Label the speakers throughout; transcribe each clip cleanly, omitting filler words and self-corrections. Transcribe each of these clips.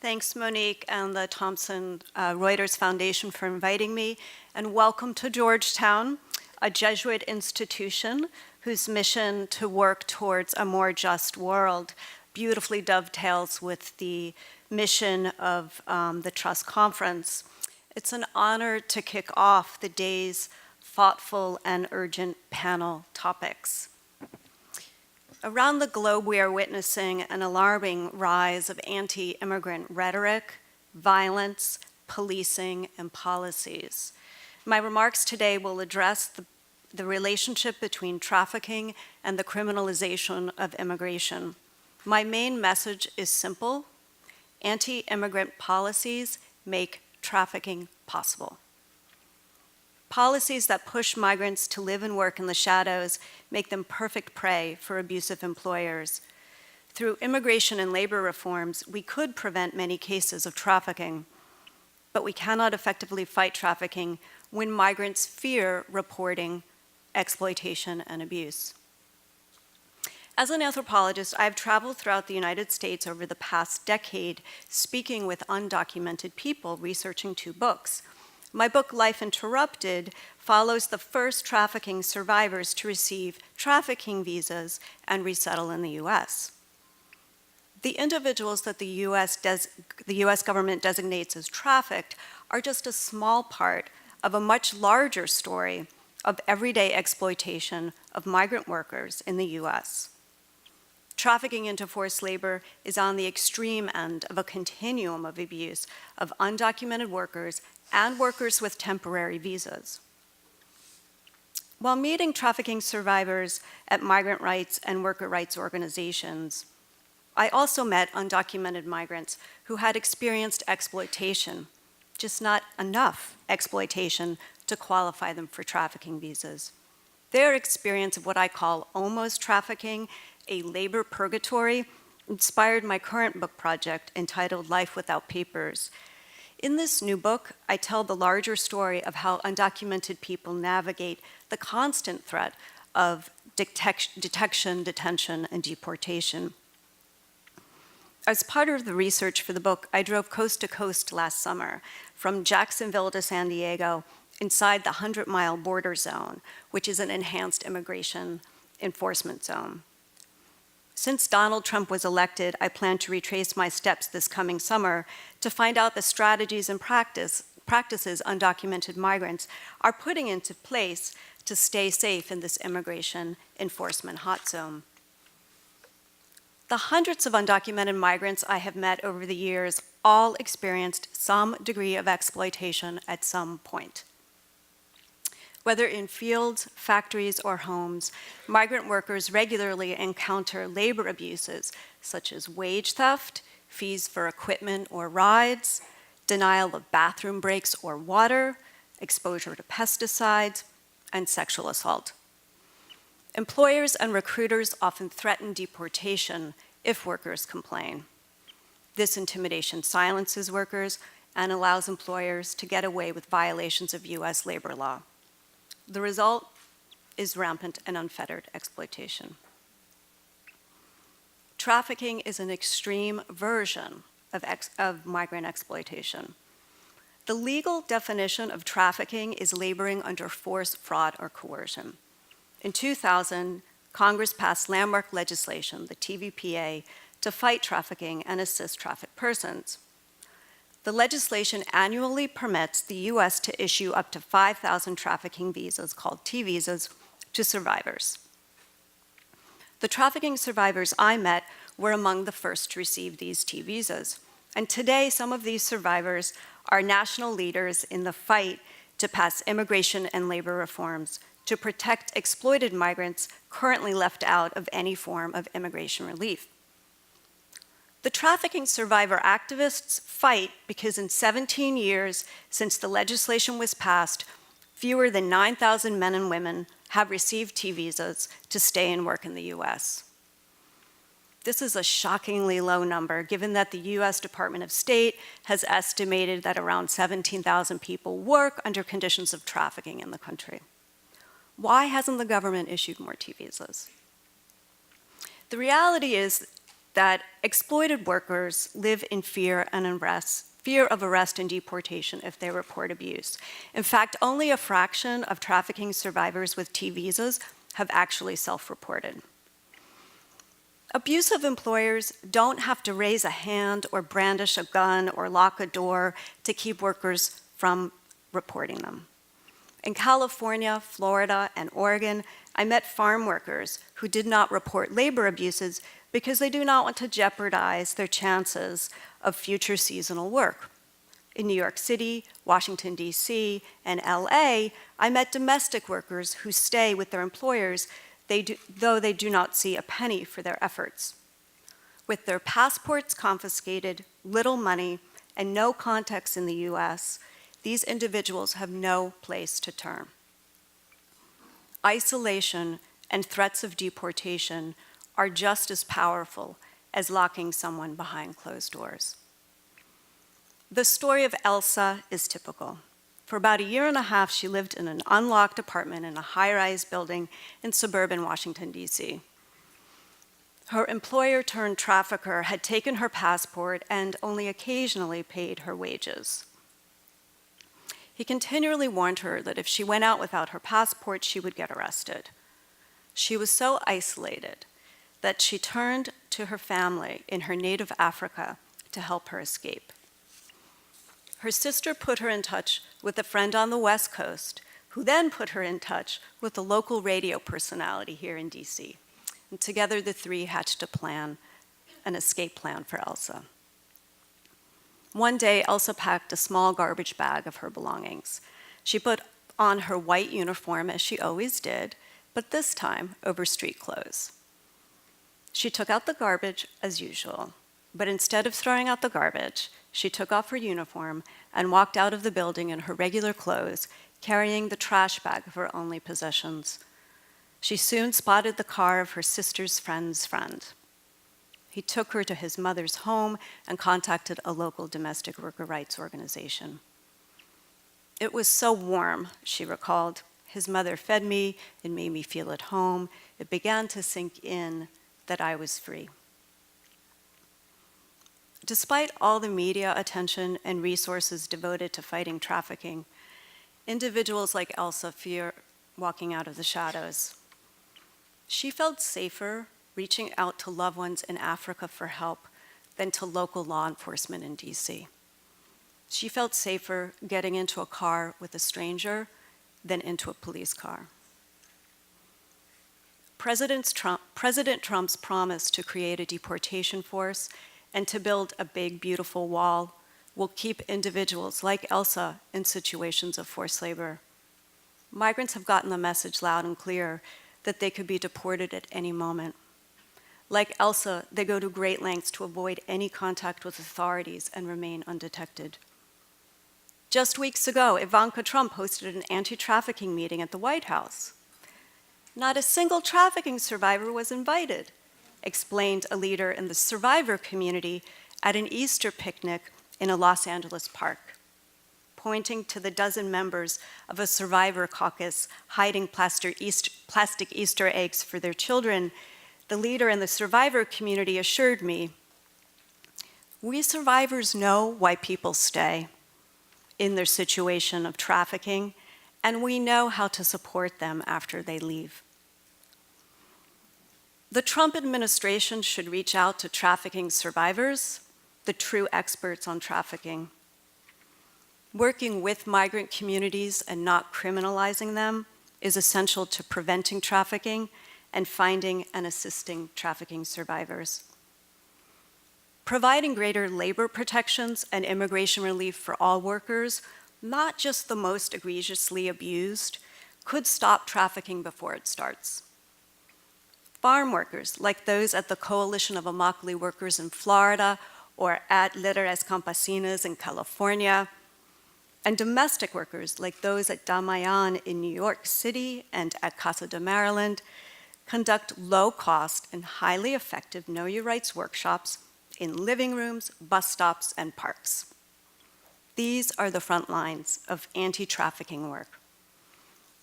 Speaker 1: Thanks, Monique and the Thomson Reuters Foundation for inviting me, and welcome to Georgetown, a Jesuit institution whose mission to work towards a more just world beautifully dovetails with the mission of the Trust Conference. It's an honor to kick off the day's thoughtful and urgent panel topics. Around the globe, we are witnessing an alarming rise of anti-immigrant rhetoric, violence, policing, and policies. My remarks today will address the relationship between trafficking and the criminalization of immigration. My main message is simple: anti-immigrant policies make trafficking possible. Policies that push migrants to live and work in the shadows make them perfect prey for abusive employers. Through immigration and labor reforms, we could prevent many cases of trafficking, but we cannot effectively fight trafficking when migrants fear reporting exploitation and abuse. As an anthropologist, I've traveled throughout the United States over the past decade, speaking with undocumented people, researching 2 books. My book, Life Interrupted, follows the first trafficking survivors to receive trafficking visas and resettle in the US. The individuals that the US government designates as trafficked are just a small part of a much larger story of everyday exploitation of migrant workers in the US. Trafficking into forced labor is on the extreme end of a continuum of abuse of undocumented workers and workers with temporary visas. While meeting trafficking survivors at migrant rights and worker rights organizations, I also met undocumented migrants who had experienced exploitation, just not enough exploitation to qualify them for trafficking visas. Their experience of what I call almost trafficking, a labor purgatory, inspired my current book project entitled Life Without Papers. In this new book, I tell the larger story of how undocumented people navigate the constant threat of detection, detention, and deportation. As part of the research for the book, I drove coast to coast last summer, from Jacksonville to San Diego, inside the 100-mile border zone, which is an enhanced immigration enforcement zone. Since Donald Trump was elected, I plan to retrace my steps this coming summer to find out the strategies and practices undocumented migrants are putting into place to stay safe in this immigration enforcement hot zone. The hundreds of undocumented migrants I have met over the years all experienced some degree of exploitation at some point. Whether in fields, factories, or homes, migrant workers regularly encounter labor abuses such as wage theft, fees for equipment or rides, denial of bathroom breaks or water, exposure to pesticides, and sexual assault. Employers and recruiters often threaten deportation if workers complain. This intimidation silences workers and allows employers to get away with violations of US labor law. The result is rampant and unfettered exploitation. Trafficking is an extreme version of migrant exploitation. The legal definition of trafficking is laboring under force, fraud, or coercion. In 2000, Congress passed landmark legislation, the TVPA, to fight trafficking and assist trafficked persons. The legislation annually permits the US to issue up to 5,000 trafficking visas, called T-visas, to survivors. The trafficking survivors I met were among the first to receive these T-visas. And today, some of these survivors are national leaders in the fight to pass immigration and labor reforms to protect exploited migrants currently left out of any form of immigration relief. The trafficking survivor activists fight because in 17 years since the legislation was passed, fewer than 9,000 men and women have received T-visas to stay and work in the US. This is a shockingly low number, given that the US Department of State has estimated that around 17,000 people work under conditions of trafficking in the country. Why hasn't the government issued more T-visas? The reality is that exploited workers live in fear of arrest and deportation if they report abuse. In fact, only a fraction of trafficking survivors with T visas have actually self-reported. Abusive employers don't have to raise a hand or brandish a gun or lock a door to keep workers from reporting them. In California, Florida, and Oregon, I met farm workers who did not report labor abuses because they do not want to jeopardize their chances of future seasonal work. In New York City, Washington, D.C., and LA, I met domestic workers who stay with their employers though they do not see a penny for their efforts. With their passports confiscated, little money, and no contacts in the US, these individuals have no place to turn. Isolation and threats of deportation are just as powerful as locking someone behind closed doors. The story of Elsa is typical. For about a year and a half, she lived in an unlocked apartment in a high-rise building in suburban Washington, D.C. Her employer-turned-trafficker had taken her passport and only occasionally paid her wages. He continually warned her that if she went out without her passport, she would get arrested. She was so isolated that she turned to her family in her native Africa to help her escape. Her sister put her in touch with a friend on the West Coast, who then put her in touch with a local radio personality here in DC. And together the three hatched an escape plan for Elsa. One day, Elsa packed a small garbage bag of her belongings. She put on her white uniform, as she always did, but this time over street clothes. She took out the garbage as usual, but instead of throwing out the garbage, she took off her uniform and walked out of the building in her regular clothes, carrying the trash bag of her only possessions. She soon spotted the car of her sister's friend's friend. He took her to his mother's home and contacted a local domestic worker rights organization. It was so warm, she recalled. His mother fed me, it made me feel at home. It began to sink in that I was free. Despite all the media attention and resources devoted to fighting trafficking, individuals like Elsa fear walking out of the shadows. She felt safer reaching out to loved ones in Africa for help than to local law enforcement in DC. She felt safer getting into a car with a stranger than into a police car. President Trump's promise to create a deportation force and to build a big, beautiful wall will keep individuals like Elsa in situations of forced labor. Migrants have gotten the message loud and clear that they could be deported at any moment. Like Elsa, they go to great lengths to avoid any contact with authorities and remain undetected. Just weeks ago, Ivanka Trump hosted an anti-trafficking meeting at the White House. Not a single trafficking survivor was invited, explained a leader in the survivor community at an Easter picnic in a Los Angeles park. Pointing to the dozen members of a survivor caucus hiding plastic Easter eggs for their children, the leader in the survivor community assured me, "We survivors know why people stay in their situation of trafficking, and we know how to support them after they leave." The Trump administration should reach out to trafficking survivors, the true experts on trafficking. Working with migrant communities and not criminalizing them is essential to preventing trafficking and finding and assisting trafficking survivors. Providing greater labor protections and immigration relief for all workers, not just the most egregiously abused, could stop trafficking before it starts. Farm workers, like those at the Coalition of Immokalee Workers in Florida or at Líderes Campesinas in California, and domestic workers, like those at Damayan in New York City and at Casa de Maryland, conduct low-cost and highly effective Know Your Rights workshops in living rooms, bus stops, and parks. These are the front lines of anti-trafficking work.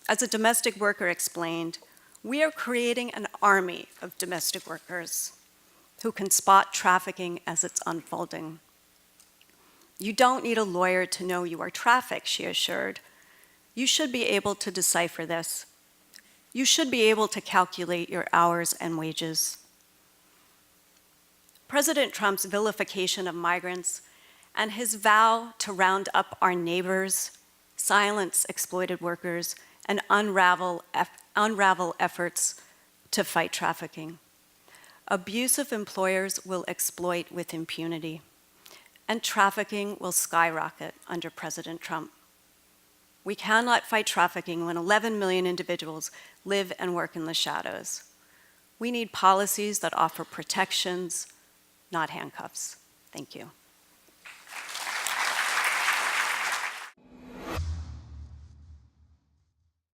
Speaker 1: As a domestic worker explained, we are creating an army of domestic workers who can spot trafficking as it's unfolding. You don't need a lawyer to know you are trafficked, she assured. You should be able to decipher this. You should be able to calculate your hours and wages. President Trump's vilification of migrants and his vow to round up our neighbors, silence exploited workers, and unravel efforts to fight trafficking. Abusive employers will exploit with impunity, and trafficking will skyrocket under President Trump. We cannot fight trafficking when 11 million individuals live and work in the shadows. We need policies that offer protections, not handcuffs. Thank you.